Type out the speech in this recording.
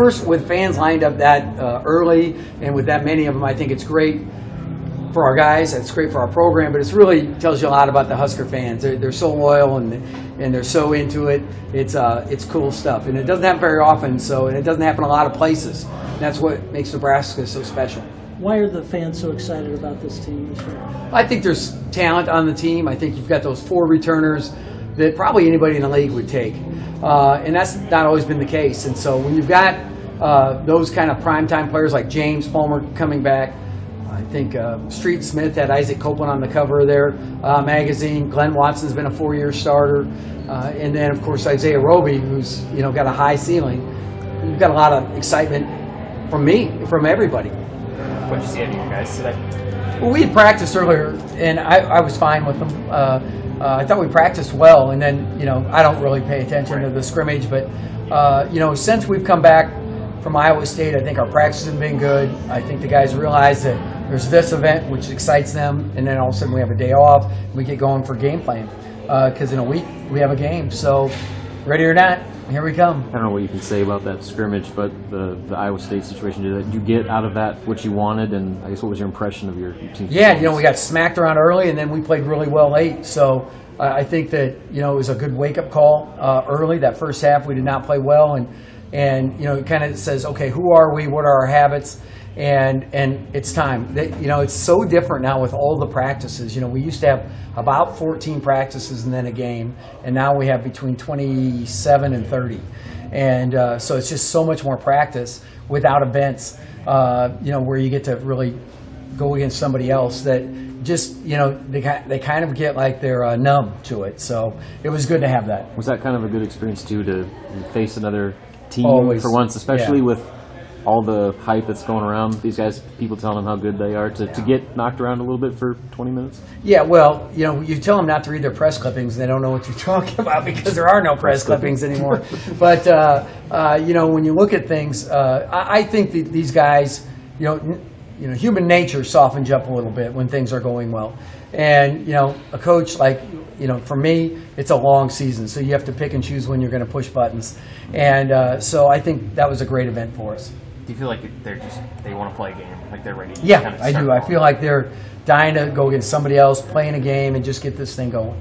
first, with fans lined up that early and with that many of them, I think it's great for our guys. It's great for our program, but it really tells you a lot about the Husker fans. They're so loyal and they're so into it. It's cool stuff, and it doesn't happen very often. And it doesn't happen a lot of places. That's what makes Nebraska so special. Why are the fans so excited about this team this year? I think there's talent on the team. I think you've got those 4 returners that probably anybody in the league would take, and that's not always been the case. And so when you've got those kind of primetime players like James Palmer coming back, I think Street Smith had Isaac Copeland on the cover of their magazine. Glenn Watson's been a 4-year starter, and then of course Isaiah Roby, who's got a high ceiling. You've got a lot of excitement from me, from everybody. What did you see out of you guys today? Well, we had practiced earlier, and I was fine with them. I thought we practiced well, and then I don't really pay attention to the scrimmage, but since we've come back from Iowa State, I think our practices have been good. I think the guys realize that there's this event, which excites them, and then all of a sudden we have a day off, and we get going for game plan, because in a week we have a game. So, ready or not, here we come. I don't know what you can say about that scrimmage, but the Iowa State situation, did you get out of that what you wanted, and I guess what was your impression of your team? Yeah, we got smacked around early, and then we played really well late. So I think that it was a good wake-up call early. That first half we did not play well, and it kind of says, okay, who are we? What are our habits? And it's time. It's so different now with all the practices. We used to have about 14 practices and then a game, and now we have between 27 and 30. And so it's just so much more practice without events, where you get to really go against somebody else that just, they kind of get like they're numb to it. So it was good to have that. Was that kind of a good experience, too, to face another team Always. For once, especially Yeah. with all the hype that's going around, these guys, people telling them how good they are, to get knocked around a little bit for 20 minutes? Yeah, well, you tell them not to read their press clippings, and they don't know what you're talking about because there are no press clippings anymore. But, when you look at things, I think that these guys, human nature softens up a little bit when things are going well. And, a coach like, for me, it's a long season, so you have to pick and choose when you're going to push buttons. And so I think that was a great event for us. Do you feel like they want to play a game, like they're ready to Yeah, kind of I do. I feel like they're dying to go against somebody else, playing a game, and just get this thing going.